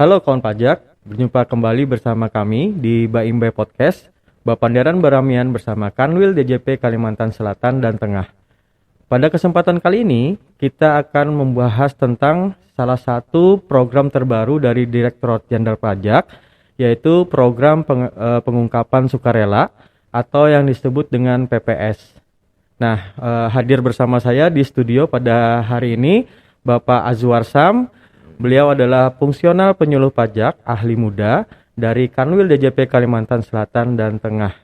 Halo kawan pajak, berjumpa kembali bersama kami di Baimbe Podcast, Bapandaran Baramian bersama Kanwil DJP Kalimantan Selatan dan Tengah. Pada kesempatan kali ini, kita akan membahas tentang salah satu program terbaru dari Direktorat Jenderal Pajak, yaitu program pengungkapan sukarela atau yang disebut dengan PPS. Nah, hadir bersama saya di studio pada hari ini, Bapak Azwar Sam. Beliau adalah fungsional penyuluh pajak ahli muda dari Kanwil DJP Kalimantan Selatan dan Tengah.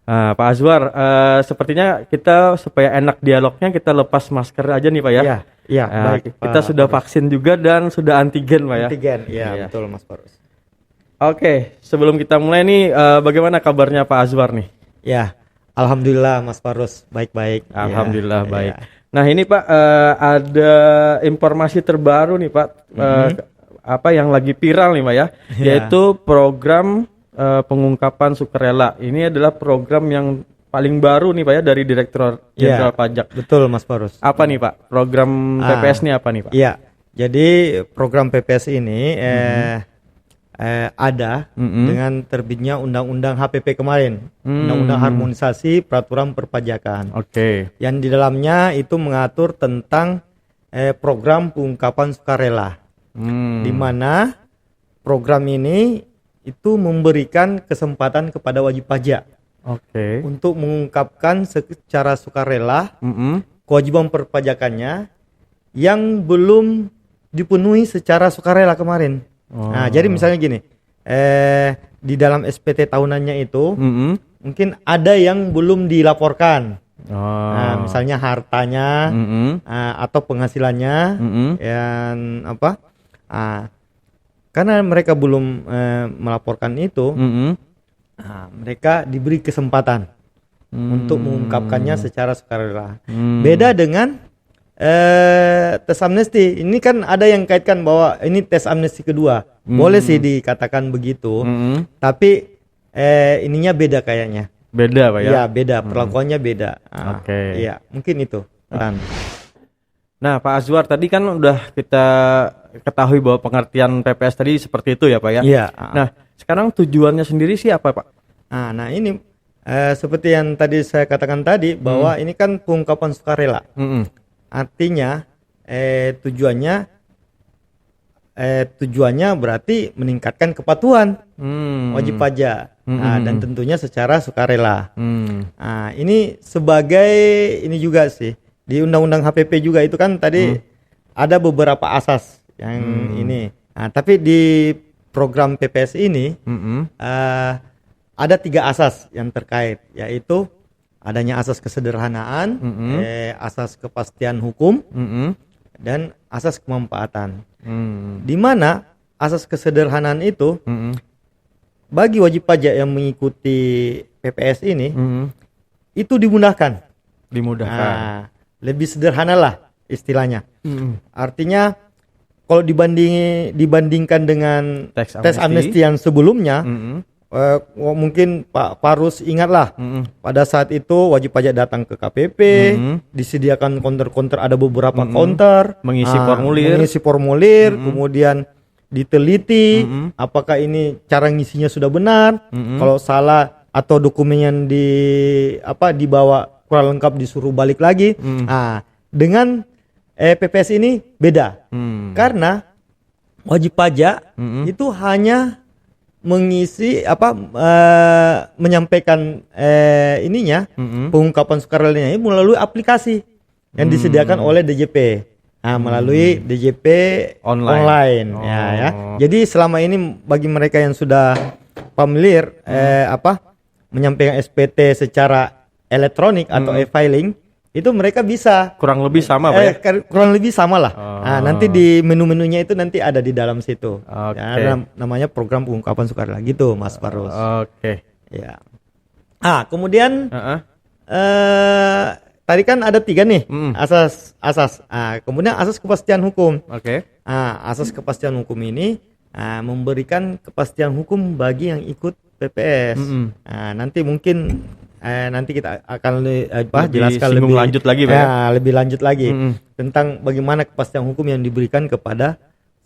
Pak Azwar, sepertinya kita supaya enak dialognya kita lepas masker aja nih Pak ya. Iya, baik. Kita sudah vaksin juga dan sudah antigen Pak ya. Antigen, ya betul Mas Farus. Oke, sebelum kita mulai nih, bagaimana kabarnya Pak Azwar nih? Ya, alhamdulillah Mas Farus, baik-baik. Alhamdulillah baik. Ya. Nah ini Pak, ada informasi terbaru nih Pak, apa yang lagi viral nih Pak ya, yaitu program pengungkapan sukarela. Ini adalah program yang paling baru nih Pak ya dari Direktorat Jenderal Pajak. Betul Mas Farus. Apa nih Pak, program PPS ini apa nih Pak? Iya, jadi program PPS ini ada dengan terbitnya Undang-Undang HPP kemarin, Undang-Undang Harmonisasi Peraturan Perpajakan. Oke. Yang di dalamnya itu mengatur tentang program pengungkapan sukarela, di mana program ini itu memberikan kesempatan kepada wajib pajak untuk mengungkapkan secara sukarela kewajiban perpajakannya yang belum dipenuhi secara sukarela kemarin. Nah, jadi misalnya gini, di dalam SPT tahunannya itu mungkin ada yang belum dilaporkan. Nah, misalnya hartanya atau penghasilannya yang apa? Karena mereka belum melaporkan itu, mereka diberi kesempatan untuk mengungkapkannya secara sukarela. Beda dengan tes amnesti. Ini kan ada yang kaitkan bahwa ini tes amnesti kedua. Boleh sih dikatakan begitu. Tapi ininya beda kayaknya. Beda Pak ya? Iya, beda. Perlakuannya beda. Iya, mungkin itu. Nah, Pak Azwar tadi kan udah kita ketahui bahwa pengertian PPS tadi seperti itu ya Pak ya? Iya. Nah, sekarang tujuannya sendiri sih apa Pak? Nah ini seperti yang tadi saya katakan tadi bahwa ini kan pengungkapan sukarela. Artinya tujuannya berarti meningkatkan kepatuhan wajib pajak, dan tentunya secara sukarela. Ini sebagai ini juga sih di Undang-Undang HPP juga itu kan tadi ada beberapa asas yang ini. Tapi di program PPS ini ada 3 asas yang terkait, yaitu adanya asas kesederhanaan, asas kepastian hukum, dan asas kemanfaatan. Di mana asas kesederhanaan itu bagi wajib pajak yang mengikuti PPS ini itu dimudahkan. Lebih sederhana lah istilahnya. Artinya kalau dibandingkan dengan tes amnesti yang sebelumnya, mungkin Pak Farus ingatlah pada saat itu wajib pajak datang ke KPP, disediakan counter-counter, ada beberapa counter, mengisi formulir, kemudian diteliti apakah ini cara ngisinya sudah benar, kalau salah atau dokumen yang dibawa kurang lengkap disuruh balik lagi. Dengan PPS ini beda, karena wajib pajak itu hanya mengisi menyampaikan pengungkapan sukarelanya ini melalui aplikasi yang disediakan oleh DJP, melalui DJP online. Jadi selama ini bagi mereka yang sudah familiar menyampaikan SPT secara elektronik atau e-filing, itu mereka bisa kurang lebih sama Pak ya? Kurang lebih sama lah. Nanti di menu-menunya itu nanti ada di dalam situ. Namanya program pengungkapan sukarela gitu Mas Farus. Ya. Kemudian tadi kan ada 3 nih asas. Kemudian asas kepastian hukum. Asas kepastian hukum ini memberikan kepastian hukum bagi yang ikut PPS. Nanti mungkin nanti kita akan jelaskan lebih lanjut lagi tentang bagaimana kepastian hukum yang diberikan kepada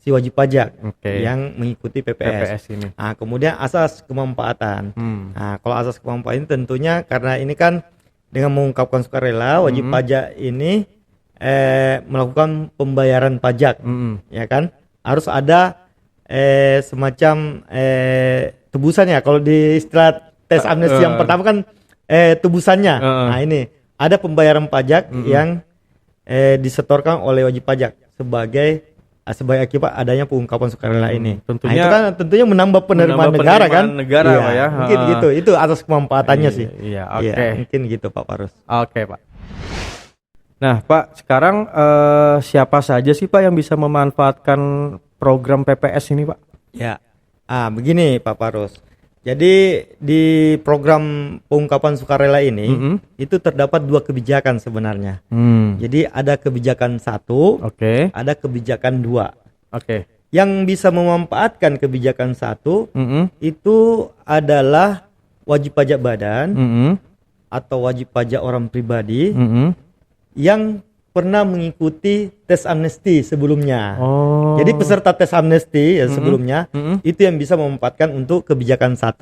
si wajib pajak yang mengikuti PPS ini. Nah, kemudian asas kemanfaatan. Nah, kalau asas kemanfaatan tentunya karena ini kan dengan mengungkapkan sukarela, wajib pajak ini melakukan pembayaran pajak, ya kan? Harus ada semacam tebusannya. Kalau di istilah tes amnesti yang pertama kan tebusannya. Nah, ini ada pembayaran pajak yang disetorkan oleh wajib pajak sebagai akibat adanya pengungkapan sukarela ini. Tentunya, nah, itu kan tentunya menambah penerimaan negara kan? Ya. Mungkin gitu. Itu atas kemanfaatannya sih. Iya, oke. Mungkin gitu Pak Parus. Oke, Pak. Nah, Pak, sekarang siapa saja sih Pak yang bisa memanfaatkan program PPS ini, Pak? Ya. Begini Pak Parus. Jadi di program pengungkapan sukarela ini itu terdapat 2 kebijakan sebenarnya. Jadi ada kebijakan 1, ada kebijakan 2. Yang bisa memanfaatkan kebijakan 1 itu adalah wajib pajak badan atau wajib pajak orang pribadi yang pernah mengikuti tes amnesti sebelumnya. Jadi peserta tes amnesti sebelumnya itu yang bisa memanfaatkan untuk kebijakan 1.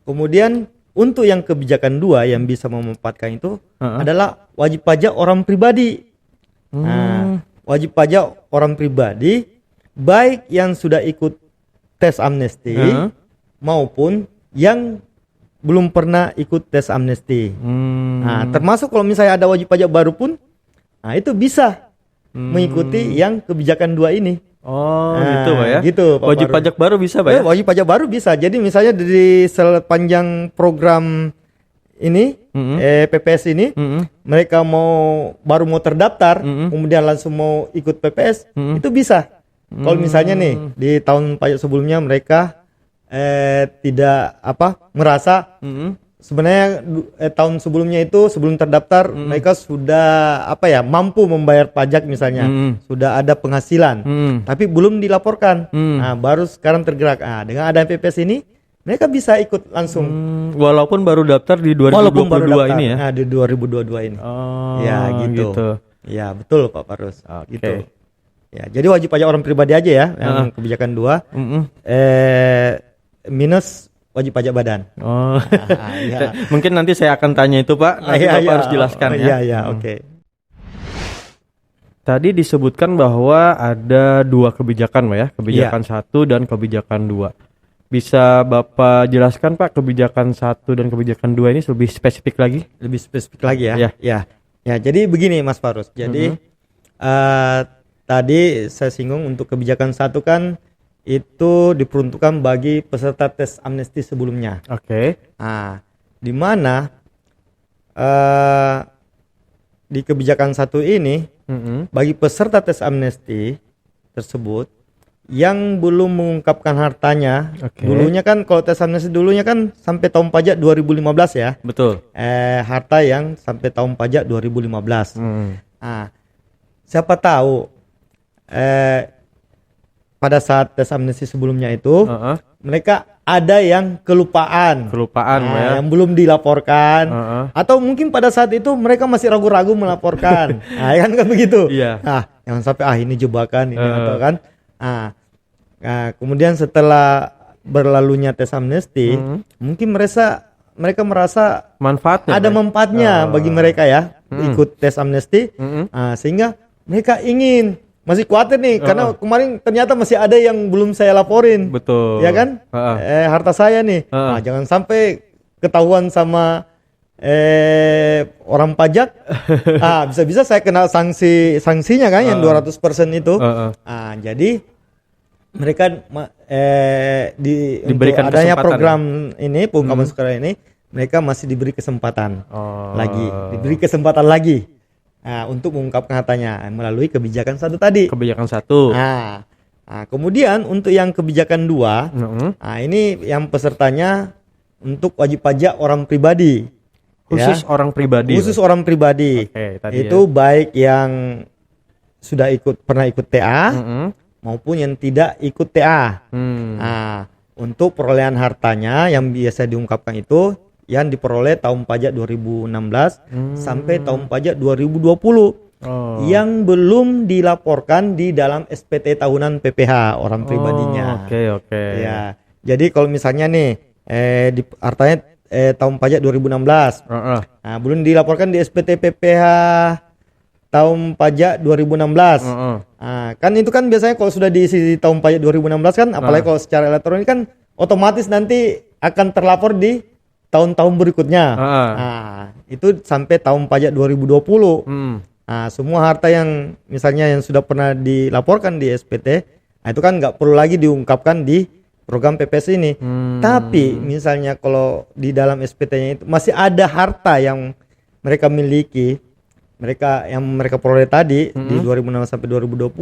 Kemudian untuk yang kebijakan 2 yang bisa memanfaatkan itu adalah wajib pajak orang pribadi. Wajib pajak orang pribadi baik yang sudah ikut tes amnesti maupun yang belum pernah ikut tes amnesti. Nah, termasuk kalau misalnya ada wajib pajak baru pun, nah itu bisa mengikuti yang kebijakan 2 ini. Gitu Pak ya. Gitu, Pak wajib pajak baru bisa Pak ya? Wajib pajak baru bisa. Jadi misalnya dari sepanjang program ini PPS ini, mereka baru mau terdaftar, kemudian langsung mau ikut PPS, itu bisa. Kalau misalnya nih di tahun pajak sebelumnya mereka tidak merasa sebenarnya tahun sebelumnya itu sebelum terdaftar mereka sudah mampu membayar pajak misalnya, sudah ada penghasilan, tapi belum dilaporkan. Nah, baru sekarang tergerak. Nah, dengan ada PPS ini mereka bisa ikut langsung. Walaupun baru daftar di 2022 ini ya. Nah, di 2022 ini. Ya gitu. Ya betul Pak Parus. Gitu. Ya, jadi wajib pajak orang pribadi aja ya yang kebijakan 2. Minus wajib pajak badan. Ya. Mungkin nanti saya akan tanya itu Pak. Nanti Bapak harus jelaskan ya. Oke. Tadi disebutkan bahwa ada 2 kebijakan Pak ya, kebijakan 1 dan kebijakan 2. Bisa Bapak jelaskan Pak kebijakan 1 dan kebijakan 2 ini lebih spesifik lagi? Lebih spesifik lagi ya. Ya, jadi begini Mas Farus. Jadi tadi saya singgung untuk kebijakan 1 kan itu diperuntukkan bagi peserta tes amnesti sebelumnya. Nah, di mana di kebijakan 1 ini bagi peserta tes amnesti tersebut yang belum mengungkapkan hartanya, dulunya kan kalau tes amnesti dulunya kan sampai tahun pajak 2015 ya. Betul. Harta yang sampai tahun pajak 2015. Nah, siapa tahu pada saat tes amnesti sebelumnya itu mereka ada yang kelupaan yang belum dilaporkan, atau mungkin pada saat itu mereka masih ragu-ragu melaporkan. Nah, kan begitu. Jangan sampai ini jebakan ini atau kan. Kemudian setelah berlalunya tes amnesti, mungkin mereka merasa manfaatnya, ada manfaatnya bagi mereka ya ikut tes amnesti, sehingga mereka ingin. Masih khawatir nih karena kemarin ternyata masih ada yang belum saya laporin. Betul. Ya kan? Harta saya nih. Nah, jangan sampai ketahuan sama orang pajak. Bisa-bisa saya kena sanksinya kan yang 200% itu. Jadi mereka diberikan adanya program ini pengungkapan sukarela ini, mereka masih diberi kesempatan lagi. Untuk mengungkapkan hartanya melalui kebijakan 1 tadi. Kebijakan 1. Kemudian untuk yang kebijakan 2, ini yang pesertanya untuk wajib pajak orang pribadi. Khusus orang pribadi. Khusus orang pribadi. Itu baik yang sudah pernah ikut TA maupun yang tidak ikut TA. Untuk perolehan hartanya yang biasa diungkapkan itu yang diperoleh tahun pajak 2016 sampai tahun pajak 2020. yang belum dilaporkan di dalam SPT tahunan PPH orang pribadinya. Oke. Ya. Jadi kalau misalnya nih artinya tahun pajak 2016. Nah, belum dilaporkan di SPT PPH tahun pajak 2016. Nah, kan itu kan biasanya kalau sudah diisi di tahun pajak 2016 kan, apalagi kalau secara elektronik kan otomatis nanti akan terlapor di tahun-tahun berikutnya. Nah, itu sampai tahun pajak 2020. Nah, semua harta yang misalnya yang sudah pernah dilaporkan di SPT, nah itu kan nggak perlu lagi diungkapkan di program PPS ini. Tapi misalnya kalau di dalam SPT-nya itu masih ada harta yang mereka miliki, yang mereka peroleh tadi di 2006 sampai 2020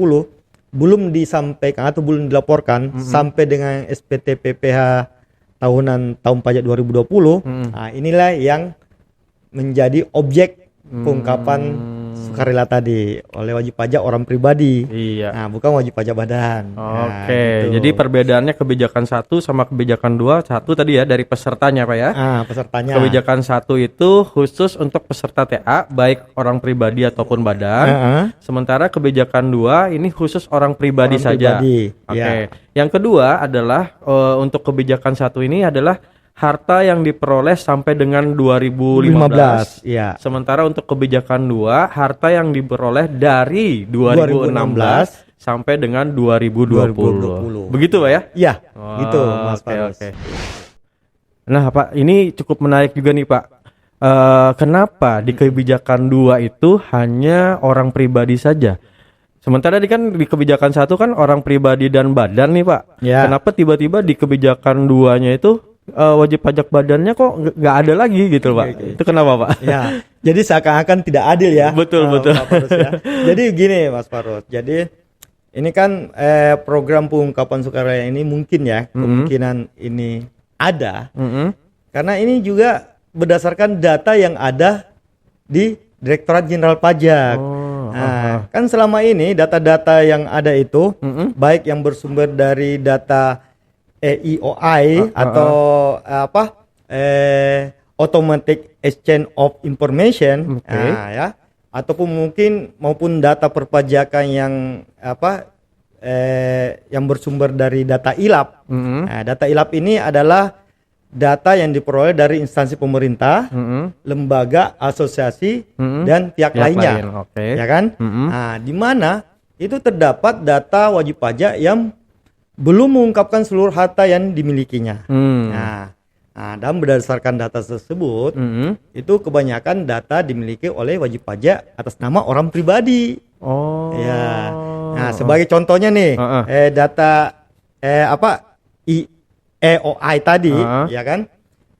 belum disampaikan atau belum dilaporkan sampai dengan SPT PPH tahun pajak 2020. Nah, inilah yang menjadi objek pengungkapan sukarela tadi oleh wajib pajak orang pribadi. Nah, bukan wajib pajak badan. Gitu. Jadi perbedaannya kebijakan 1 sama kebijakan 2, 1 tadi ya dari pesertanya Pak ya. Pesertanya. Kebijakan 1 itu khusus untuk peserta TA baik orang pribadi ataupun badan. Sementara kebijakan 2 ini khusus orang pribadi saja. Yang kedua adalah untuk kebijakan 1 ini adalah harta yang diperoleh sampai dengan 2015. Sementara untuk kebijakan 2, harta yang diperoleh dari 2016 sampai dengan 2020. Begitu Pak ya? Iya, gitu Mas Faros. Nah Pak, ini cukup menarik juga nih Pak. Kenapa di kebijakan 2 itu hanya orang pribadi saja? Sementara di kebijakan 1 kan orang pribadi dan badan nih Pak. Kenapa tiba-tiba di kebijakan 2-nya itu wajib pajak badannya kok nggak ada lagi gitu Pak? Itu kenapa Pak? Ya, jadi seakan-akan tidak adil ya. Betul. Faros, ya. Jadi gini Mas Faros, jadi ini kan program pengungkapan sukarela ini mungkin ya kemungkinan ini ada karena ini juga berdasarkan data yang ada di Direktorat Jenderal Pajak. Kan selama ini data-data yang ada itu baik yang bersumber dari data EIOI atau Automatic Exchange of Information, ya, ataupun maupun data perpajakan yang bersumber dari data ILAP. Data ILAP ini adalah data yang diperoleh dari instansi pemerintah, lembaga, asosiasi, dan pihak lainnya, ya kan? Di mana itu terdapat data wajib pajak yang belum mengungkapkan seluruh harta yang dimilikinya. Dan berdasarkan data tersebut, itu kebanyakan data dimiliki oleh wajib pajak atas nama orang pribadi. Nah, sebagai contohnya nih, data EOI tadi, ya kan,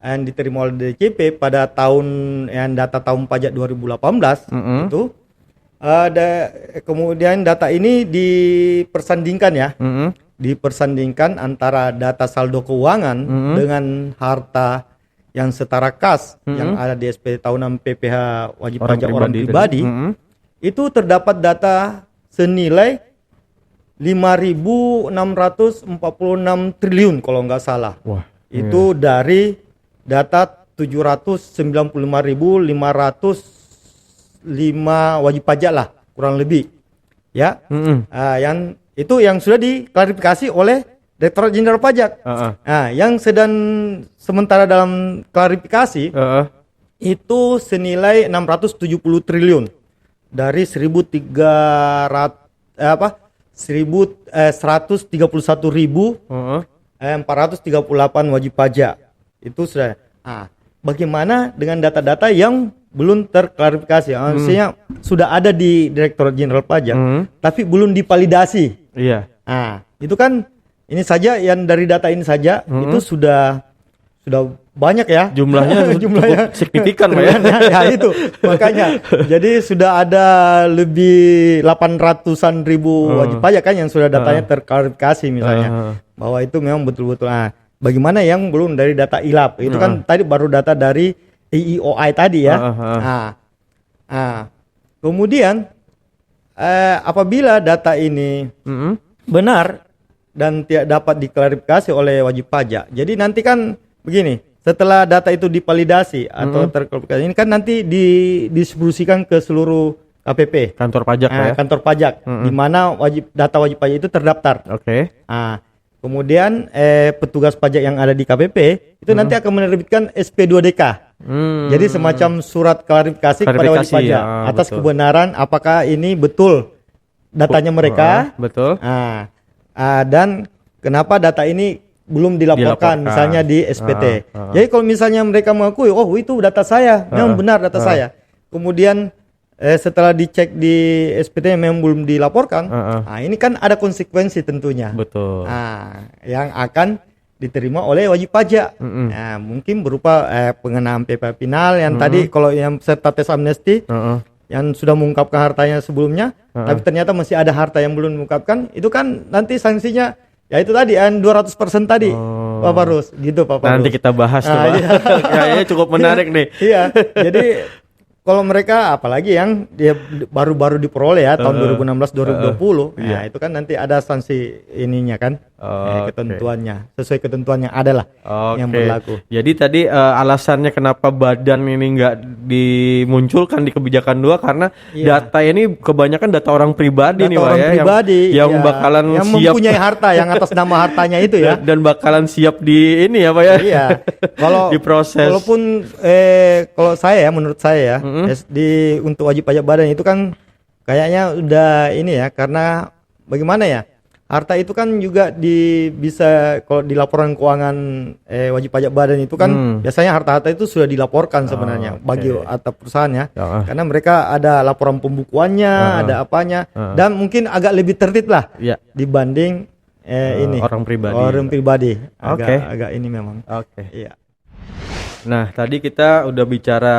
yang diterima oleh DJP pada data tahun pajak 2018 itu. Kemudian data ini dipersandingkan ya. Dipersandingkan antara data saldo keuangan dengan harta yang setara kas yang ada di SPT tahunan PPH wajib pajak orang pribadi. Itu terdapat data senilai 5.646 triliun kalau nggak salah. Itu dari data 795.505 wajib pajak lah kurang lebih ya. Yang itu yang sudah diklarifikasi oleh Direktorat Jenderal Pajak. Yang sedang sementara dalam klarifikasi itu senilai 670 triliun dari 131.438 wajib pajak. Itu sudah. Bagaimana dengan data-data yang belum terklarifikasi? Maksudnya sudah ada di Direktorat Jenderal Pajak, tapi belum divalidasi. Itu kan ini saja yang dari data ini saja itu sudah banyak ya jumlahnya signifikan ya. Itu makanya jadi sudah ada lebih 800-an ribu wajib pajak kan yang sudah datanya terklarifikasi misalnya bahwa itu memang betul-betul. Bagaimana yang belum dari data ILAP itu kan tadi baru data dari EIOI tadi ya. Kemudian apabila data ini benar dan tidak dapat diklarifikasi oleh wajib pajak, jadi nanti kan begini, setelah data itu divalidasi atau terklarifikasi ini kan nanti didistribusikan ke seluruh KPP. Kantor pajak ya. Kantor pajak, di mana data wajib pajak itu terdaftar. Oke. Kemudian petugas pajak yang ada di KPP itu nanti akan menerbitkan SP2DK. Jadi semacam surat klarifikasi kepada wajib pajak atas kebenaran apakah ini betul datanya mereka. Betul. Dan kenapa data ini belum dilaporkan misalnya di SPT. Jadi kalau misalnya mereka mengakui, oh itu data saya, memang benar data saya. Kemudian setelah dicek di SPT memang belum dilaporkan, ini kan ada konsekuensi tentunya. Betul. Yang akan diterima oleh wajib pajak. Mungkin berupa pengenaan PPh final yang tadi kalau yang peserta tes amnesti yang sudah mengungkapkan hartanya sebelumnya, tapi ternyata masih ada harta yang belum mengungkapkan, itu kan nanti sanksinya ya itu tadi 200% tadi. Pak Farus, gitu Pak Farus. Nanti kita bahas tuh, Pak. Kayaknya cukup menarik nih. Iya. Jadi kalau mereka apalagi yang dia baru-baru diperoleh ya tahun 2016 2020, itu kan nanti ada sanksi ininya kan, ketentuannya sesuai ketentuan yang ada lah yang berlaku. Jadi tadi alasannya kenapa badan ini nggak dimunculkan di kebijakan 2 karena data ini kebanyakan data orang pribadi nih, Pak ya, yang bakalan yang siap mempunyai harta yang atas nama hartanya itu ya, dan bakalan siap di ini ya, Pak ya. Iya. Kalau diproses. Walaupun kalau saya ya, menurut saya ya, untuk wajib pajak badan itu kan kayaknya udah ini ya, karena bagaimana ya, harta itu kan juga bisa kalau di laporan keuangan wajib pajak badan itu kan biasanya harta-harta itu sudah dilaporkan sebenarnya bagi atau perusahaan ya, karena mereka ada laporan pembukuannya, ada apanya, dan mungkin agak lebih tertib lah dibanding ini orang pribadi agak ini memang. Iya. Nah, tadi kita udah bicara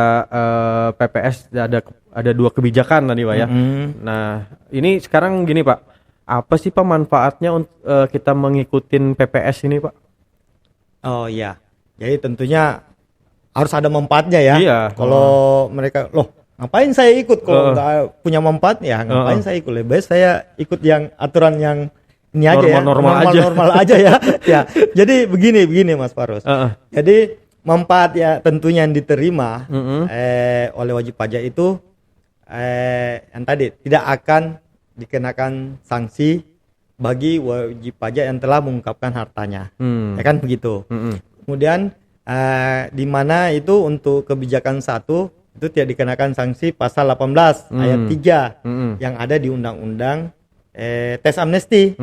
PPS, ada 2 kebijakan tadi, Pak ya. Nah, ini sekarang gini, Pak. Apa sih Pak manfaatnya kita mengikutin PPS ini, Pak? Oh iya. Jadi tentunya harus ada manfaatnya ya. Iya. Kalau mereka, ngapain saya ikut kalau nggak punya manfaat ya, ngapain saya ikut? Lebih baik saya ikut yang aturan yang ini aja normal aja ya. Ya. Jadi begini Mas Farus. Jadi manfaat ya tentunya yang diterima oleh wajib pajak itu yang tadi tidak akan dikenakan sanksi bagi wajib pajak yang telah mengungkapkan hartanya, ya kan begitu. Kemudian di mana itu untuk kebijakan 1 itu tidak dikenakan sanksi pasal 18 ayat 3 yang ada di undang-undang tes amnesti,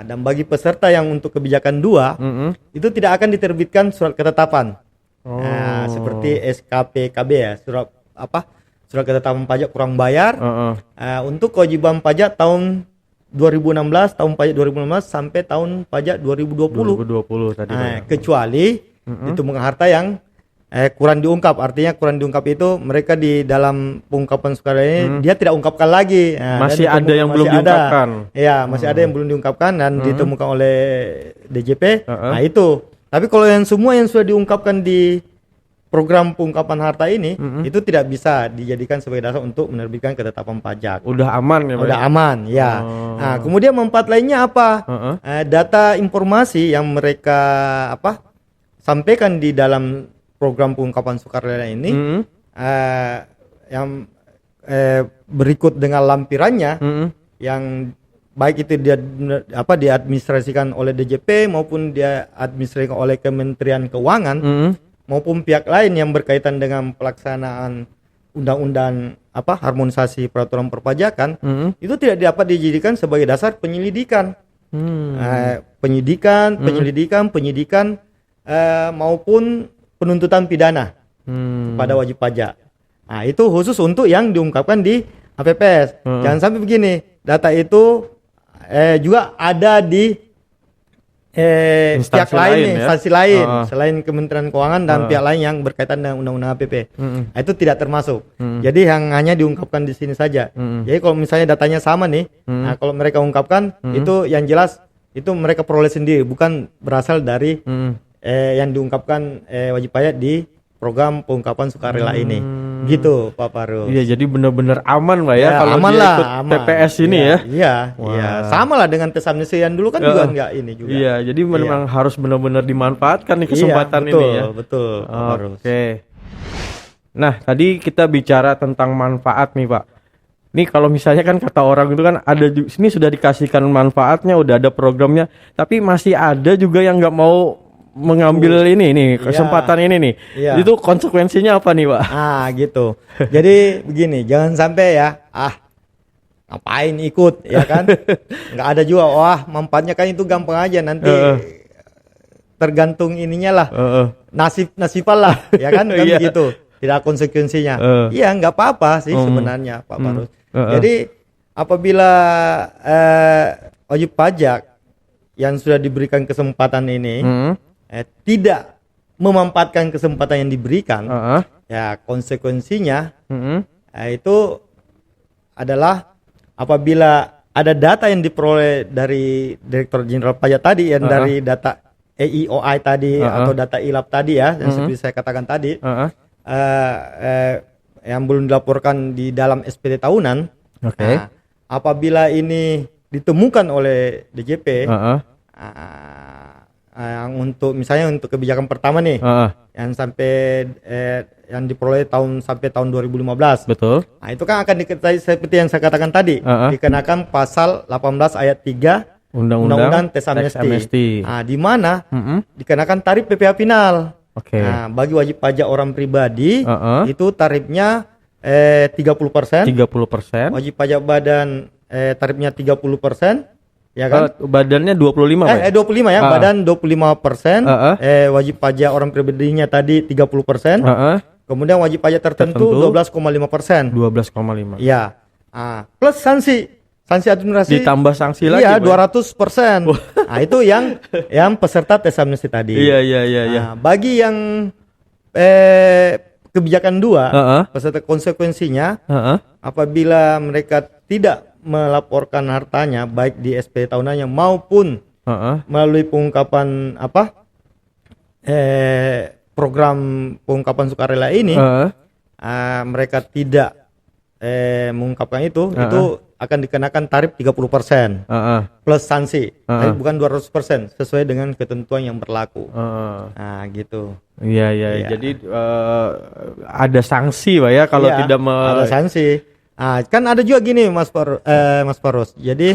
dan bagi peserta yang untuk kebijakan 2 itu tidak akan diterbitkan surat ketetapan seperti SKPKB ya, surat ketetapan pajak kurang bayar untuk kewajiban pajak tahun 2016, tahun pajak 2016 sampai tahun pajak 2020 tadi. Kecuali itu harta yang kurang diungkap, artinya kurang diungkap itu mereka di dalam pengungkapan sukarela ini dia tidak ungkapkan lagi. Masih ada yang belum diungkapkan. Ya, masih ada yang belum diungkapkan dan ditemukan oleh DJP. Nah itu. Tapi kalau yang semua yang sudah diungkapkan di program pengungkapan harta ini itu tidak bisa dijadikan sebagai dasar untuk menerbitkan ketetapan pajak. Udah aman ya, Pak? Udah aman, ya. Nah, kemudian manfaat lainnya apa? Data informasi yang mereka sampaikan di dalam program pengungkapan sukarela ini yang berikut dengan lampirannya yang baik itu dia diadministrasikan oleh DJP maupun dia administrasikan oleh Kementerian Keuangan maupun pihak lain yang berkaitan dengan pelaksanaan undang-undang harmonisasi peraturan perpajakan itu tidak dapat dijadikan sebagai dasar penyelidikan. Penyidikan maupun penuntutan pidana pada wajib pajak. Nah, itu khusus untuk yang diungkapkan di APPS. Jangan sampai begini, data itu juga ada di pihak lain, instansi lain selain Kementerian Keuangan dan pihak lain yang berkaitan dengan undang-undang APP. Itu tidak termasuk. Jadi yang hanya diungkapkan di sini saja. Jadi kalau misalnya datanya sama nih, nah kalau mereka ungkapkan itu yang jelas itu mereka peroleh sendiri, bukan berasal dari yang diungkapkan wajib pajak di program pengungkapan sukarela ini. Gitu Pak Farus. Iya, jadi benar-benar aman Pak ya kalau aman dia lah, ikut aman. PPS ini ya. Iya. Sama lah dengan tes amnesti yang dulu kan juga enggak ini juga. Iya, jadi memang harus benar-benar dimanfaatkan nih kesempatan ini ya. Betul Pak Farus. Oke. Nah, tadi kita bicara tentang manfaat nih, Pak. Nih kalau misalnya kan kata orang itu kan ada sini sudah dikasihkan manfaatnya, udah ada programnya, tapi masih ada juga yang nggak mau mengambil ini nih kesempatan ini nih. Itu konsekuensinya apa nih, Pak? Gitu. Jadi begini, jangan sampai ya, ngapain ikut ya kan? Nggak ada juga. Wah, manfaatnya kan itu gampang aja, nanti tergantung ininya lah. Nasib-nasiban lah, ya kan? Kan begitu. Tidak konsekuensinya. Iya, nggak apa-apa sih sebenarnya, Pak Farus. Jadi apabila wajib pajak yang sudah diberikan kesempatan ini tidak memanfaatkan kesempatan yang diberikan, ya konsekuensinya itu adalah apabila ada data yang diperoleh dari Direktur Jenderal Pajak tadi, yang dari data EIOI tadi atau data ILAP tadi ya, yang seperti saya katakan tadi, yang belum dilaporkan di dalam SPT tahunan. Apabila ini ditemukan oleh DJP, yang untuk misalnya untuk kebijakan pertama nih, yang sampai yang diperoleh sampai tahun 2015. Betul. Nah, itu kan akan dikenakan seperti yang saya katakan tadi, dikenakan pasal 18 ayat 3 Undang-Undang Teks Amnesti. Nah, di mana dikenakan tarif PPh final. Nah, bagi wajib pajak orang pribadi itu tarifnya 30%. Wajib pajak badan tarifnya 30%, ya kan? Badannya 25, Pak. 25 ya, badan 25%. Wajib pajak orang pribadinya tadi 30%. Kemudian wajib pajak tertentu 12,5%. 12,5. Ya. Plus sanksi administrasi ditambah sanksi lagi. Iya, 200%. Nah, itu yang peserta teks amnesti tadi. Iya. Bagi yang kebijakan 2, peserta konsekuensinya apabila mereka tidak melaporkan hartanya baik di SP tahunannya maupun melalui pengungkapan program pengungkapan sukarela ini, mereka tidak mengungkapkan itu akan dikenakan tarif 30% plus sanksi, tapi bukan 200%, sesuai dengan ketentuan yang berlaku. Nah, gitu. Iya. Jadi ada sanksi, Pak ya, kalau tidak ada sanksi. Kan ada juga gini, Mas Faros. Jadi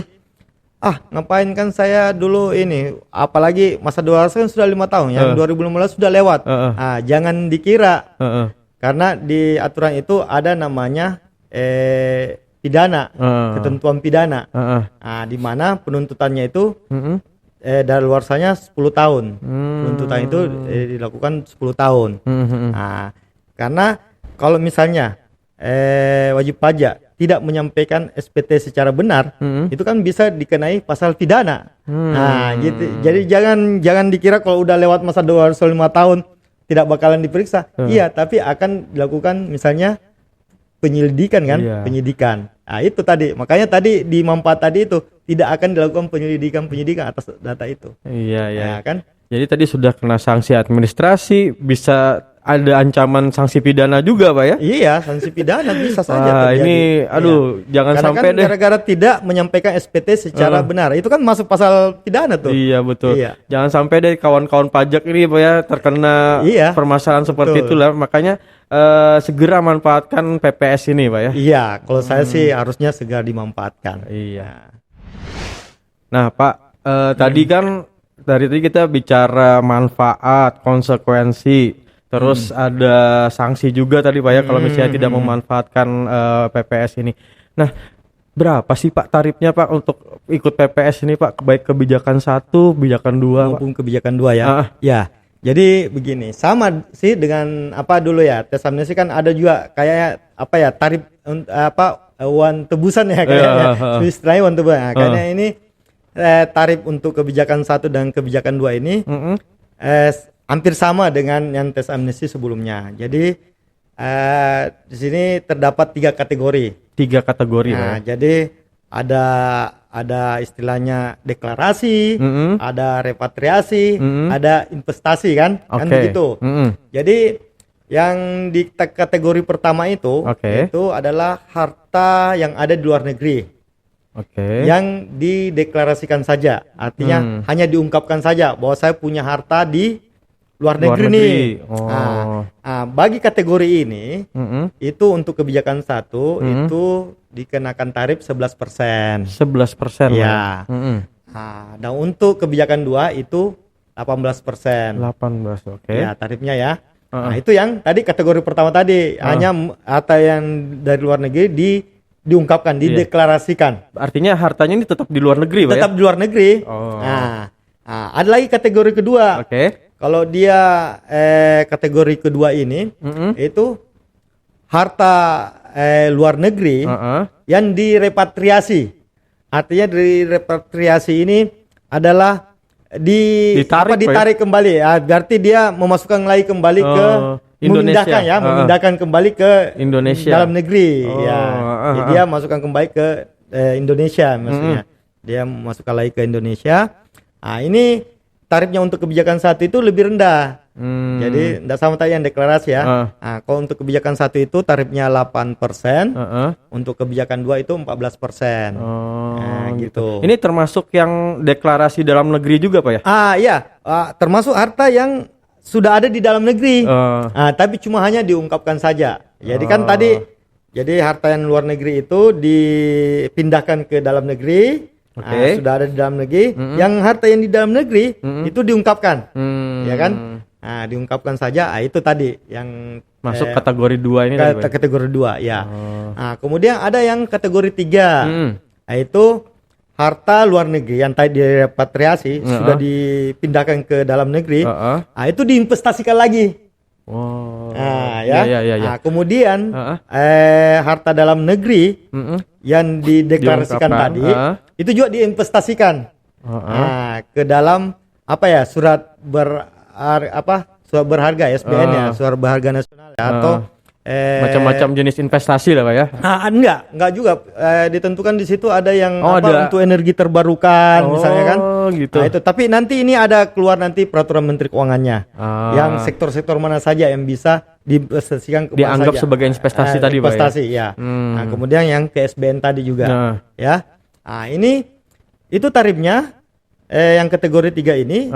ngapain kan saya dulu ini, apalagi masa dewasa kan sudah 5 tahun, yang 2015 sudah lewat. Jangan dikira karena di aturan itu ada namanya pidana, ketentuan pidana. Di mana penuntutannya itu daluarsanya 10 tahun. Penuntutan itu dilakukan 10 tahun. Karena kalau misalnya wajib pajak tidak menyampaikan SPT secara benar, itu kan bisa dikenai pasal pidana. Gitu. Jadi jangan dikira kalau udah lewat masa 25 tahun tidak bakalan diperiksa. Iya, tapi akan dilakukan misalnya penyelidikan kan, penyidikan. Nah, itu tadi. Makanya tadi di manfaat tadi itu tidak akan dilakukan penyelidikan atas data itu. Iya. Kan? Jadi tadi sudah kena sanksi administrasi, bisa ada ancaman sanksi pidana juga, Pak ya? Iya, sanksi pidana bisa saja terjadi. Ini jangan karena sampai kan gara-gara tidak menyampaikan SPT secara benar. Itu kan masuk pasal pidana tuh. Iya, betul. Jangan sampai deh kawan-kawan pajak ini, Pak ya, terkena permasalahan seperti itulah. Makanya segera manfaatkan PPS ini, Pak ya. Iya, kalau saya sih harusnya segera dimanfaatkan. Iya. Nah, Pak, tadi kan dari tadi kita bicara manfaat, konsekuensi, terus ada sanksi juga tadi, Pak ya, kalau misalnya tidak memanfaatkan PPS ini. Nah, berapa sih, Pak, tarifnya, Pak, untuk ikut PPS ini, Pak? Baik kebijakan 1, kebijakan 2 maupun kebijakan 2 ya. Ya. Jadi begini, sama sih dengan dulu ya, teks amnesti kan ada juga kayaknya tarif uang tebusan ya kayaknya. Istilahnya uang tebusan. Nah, kayaknya ini tarif untuk kebijakan 1 dan kebijakan 2 ini hampir sama dengan yang teks amnesti sebelumnya. Jadi di sini terdapat 3 kategori. 3 kategori. Nah, jadi ada istilahnya deklarasi, ada repatriasi, ada investasi kan begitu. Jadi yang di kategori pertama itu adalah harta yang ada di luar negeri. Yang dideklarasikan saja, artinya hanya diungkapkan saja bahwa saya punya harta di luar negeri nih. Oh. Bagi kategori ini, itu untuk kebijakan 1 itu dikenakan tarif 11%. 11% ya. Dan untuk kebijakan 2 itu 18%. 18, oke. Ya, tarifnya ya. Nah, itu yang tadi kategori pertama tadi, hanya harta yang dari luar negeri diungkapkan, dideklarasikan. Artinya hartanya ini tetap di luar negeri, Pak, tetap di luar negeri. Ada lagi kategori kedua. Oke. Kalau dia kategori kedua ini itu harta luar negeri yang direpatriasi. Artinya direpatriasi ini adalah ditarik kembali. Berarti dia memasukkan lagi kembali ke Indonesia. Memindahkan kembali ke Indonesia dalam negeri. Jadi dia masukkan kembali ke Indonesia maksudnya. Dia masukkan lagi ke Indonesia. Ini tarifnya untuk kebijakan 1 itu lebih rendah. Jadi tidak sama tadi yang deklarasi ya. Kalau untuk kebijakan 1 itu tarifnya 8%, untuk kebijakan 2 itu 14%. Gitu. Ini termasuk yang deklarasi dalam negeri juga, Pak ya? Iya, termasuk harta yang sudah ada di dalam negeri. Tapi cuma hanya diungkapkan saja. Jadi kan tadi, jadi harta yang luar negeri itu dipindahkan ke dalam negeri. Sudah ada di dalam negeri. Yang harta yang di dalam negeri itu diungkapkan, ya kan? Diungkapkan saja. Itu tadi yang masuk kategori 2 ini. Kategori 2 ya. Kemudian ada yang kategori 3. Itu harta luar negeri yang tadi direpatriasi sudah dipindahkan ke dalam negeri. Itu diinvestasikan lagi. Kemudian harta dalam negeri yang dideklarasikan tadi itu juga diinvestasikan ke dalam surat berharga SBN ya, surat berharga nasional ya, atau macam-macam jenis investasi lah, Pak ya. Enggak juga, ditentukan di situ ada yang untuk energi terbarukan misalnya kan. Gitu. Itu tapi nanti ini ada keluar nanti peraturan Menteri Keuangannya. Yang sektor-sektor mana saja yang bisa diinvestasikan ke dianggap saja sebagai investasi tadi, Pak. Investasi ya. Kemudian yang ke SBN tadi juga. Ya. Ini itu tarifnya yang kategori 3 ini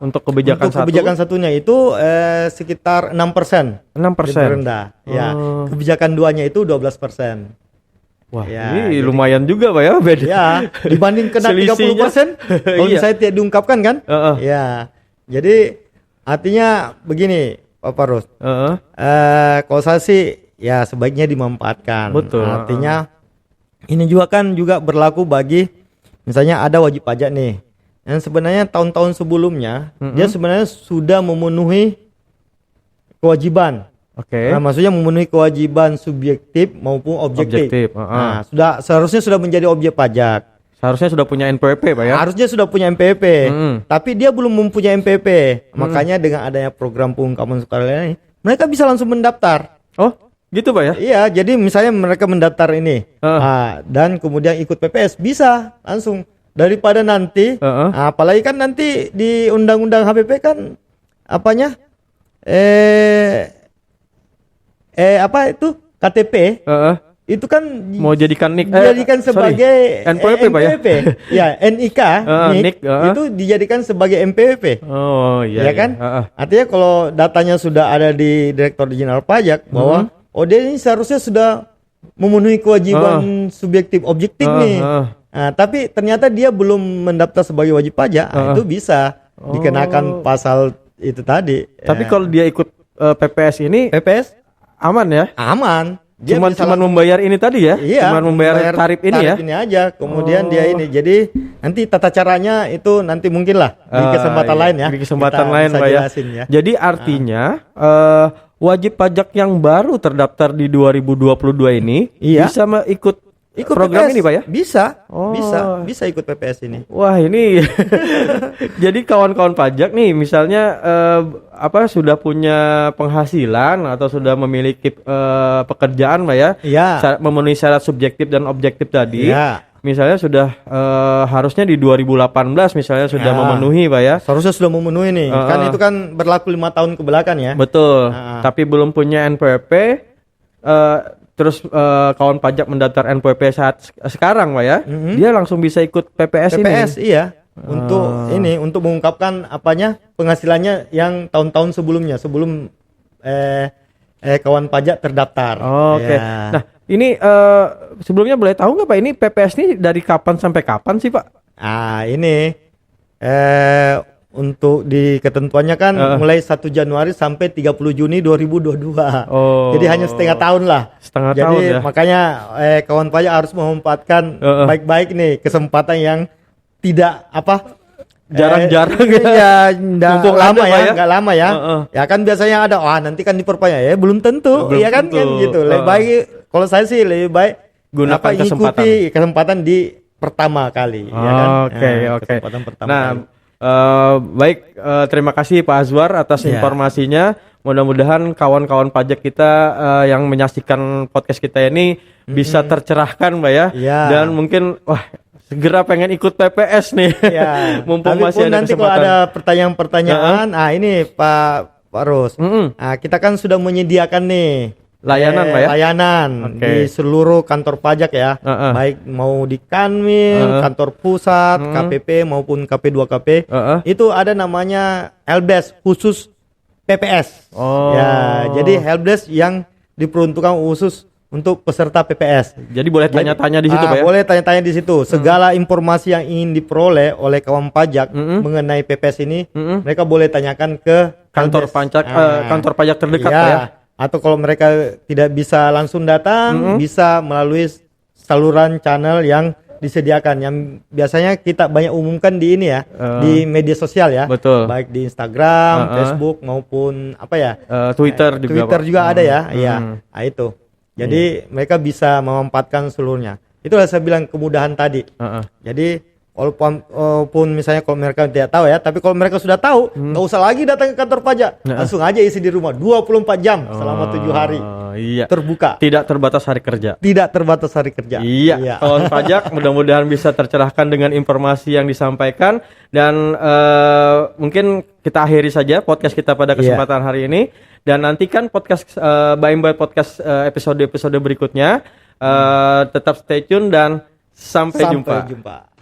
untuk kebijakan satunya itu sekitar 6%. 6%. Lebih rendah. Ya. Kebijakan 2-nya itu 12%. Wah, ini lumayan juga, Pak ya, beda. Ya, dibanding kena 30%, kalau saya tidak diungkapkan kan? Ya. Jadi artinya begini, Pak Farus. Kalau saya sih ya sebaiknya dimanfaatkan. Betul. Artinya ini juga kan berlaku bagi misalnya ada wajib pajak nih. Yang sebenarnya tahun-tahun sebelumnya dia sebenarnya sudah memenuhi kewajiban. Maksudnya memenuhi kewajiban subjektif maupun objektif. Seharusnya sudah menjadi objek pajak. Seharusnya sudah punya NPWP, Pak ya? Harusnya sudah punya NPWP. Tapi dia belum mempunyai NPWP. Makanya dengan adanya program pengungkapan sukarela ini, mereka bisa langsung mendaftar. Oh, gitu, Pak ya? Iya, jadi misalnya mereka mendaftar ini dan kemudian ikut PPS bisa langsung, daripada nanti apalagi kan nanti di undang-undang HPP kan itu KTP itu kan mau jadikan NIK dijadikan sebagai NPWP, Pak ya? NIK itu dijadikan sebagai NPWP. Ya kan? Artinya kalau datanya sudah ada di Direktur Jenderal Pajak bahwa dia ini seharusnya sudah memenuhi kewajiban subjektif objektif nih. Tapi ternyata dia belum mendaftar sebagai wajib pajak, itu bisa dikenakan pasal itu tadi. Tapi kalau dia ikut PPS ini, aman ya? Aman. Cuma membayar ini tadi ya? Iya, cuma membayar tarif ini ya? Ini aja. Kemudian dia ini. Jadi nanti tata caranya itu nanti mungkin lah di kesempatan lain ya. Di kesempatan lain, Pak ya. Jadi artinya wajib pajak yang baru terdaftar di 2022 ini bisa ikut program PPS ini, Pak ya? Bisa ikut PPS ini. Wah, ini jadi kawan-kawan pajak nih misalnya sudah punya penghasilan atau sudah memiliki pekerjaan, Pak ya? Memenuhi syarat subjektif dan objektif tadi. Misalnya sudah harusnya di 2018 misalnya sudah memenuhi, Pak ya? Seharusnya sudah memenuhi nih. Kan itu kan berlaku 5 tahun ke belakang ya. Betul. Tapi belum punya NPWP, terus kawan pajak mendaftar NPWP saat sekarang, Pak ya? Dia langsung bisa ikut PPS ini. Iya. untuk mengungkapkan penghasilannya yang tahun-tahun sebelumnya sebelum kawan pajak terdaftar. Oke. Ya. Nah, ini sebelumnya boleh tahu nggak Pak, ini PPS ini dari kapan sampai kapan sih Pak? Ini untuk di ketentuannya kan mulai 1 Januari sampai 30 Juni 2022. Jadi hanya setengah tahun lah. Jadi tahun ya. Makanya kawan pajak harus memanfaatkan baik-baik nih kesempatan yang tidak jarang-jarang ya, nggak lama ya, nggak lama ya. Ya kan biasanya ada, nanti kan diperpanjang ya, belum tentu, ya kan gitu. Lebih baik, kalau saya sih lebih baik gunakan kesempatan di pertama kali, ya kan. Oke. Kesempatan pertama kali. Baik, terima kasih Pak Azwar atas informasinya. Mudah-mudahan kawan-kawan pajak kita yang menyaksikan podcast kita ini bisa tercerahkan, Mbak ya. Dan mungkin segera pengen ikut PPS nih. Mumpung masih ada nanti kesempatan. Kalau ada pertanyaan-pertanyaan, ini Pak Ros. Kita kan sudah menyediakan nih layanan, Pak ya. Layanan di seluruh kantor pajak ya. Baik mau di Kanwil, kantor pusat, KPP maupun KP2KP. Itu ada namanya helpdesk khusus PPS. Ya, jadi helpdesk yang diperuntukkan khusus untuk peserta PPS. Jadi boleh tanya-tanya di situ, Pak ya? Boleh tanya-tanya di situ. Segala informasi yang ingin diperoleh oleh kawan pajak mengenai PPS ini, mereka boleh tanyakan ke kantor pajak kantor pajak terdekat, ya. Pak ya. Atau kalau mereka tidak bisa langsung datang, bisa melalui saluran channel yang disediakan, yang biasanya kita banyak umumkan di ini ya, di media sosial ya. Betul. Baik di Instagram, Facebook maupun Twitter juga ada ya. Iya. Nah, itu. Jadi mereka bisa memanfaatkan seluruhnya. Itulah saya bilang kemudahan tadi. Jadi walaupun misalnya kalau mereka tidak tahu ya, tapi kalau mereka sudah tahu, nggak usah lagi datang ke kantor pajak, langsung aja isi di rumah 24 jam selama 7 hari. Terbuka. Tidak terbatas hari kerja. Tidak terbatas hari kerja. Iya. Kawan pajak mudah-mudahan bisa tercerahkan dengan informasi yang disampaikan, dan mungkin kita akhiri saja podcast kita pada kesempatan hari ini, dan nantikan podcast Baim Podcast episode berikutnya. Tetap stay tune dan sampai jumpa.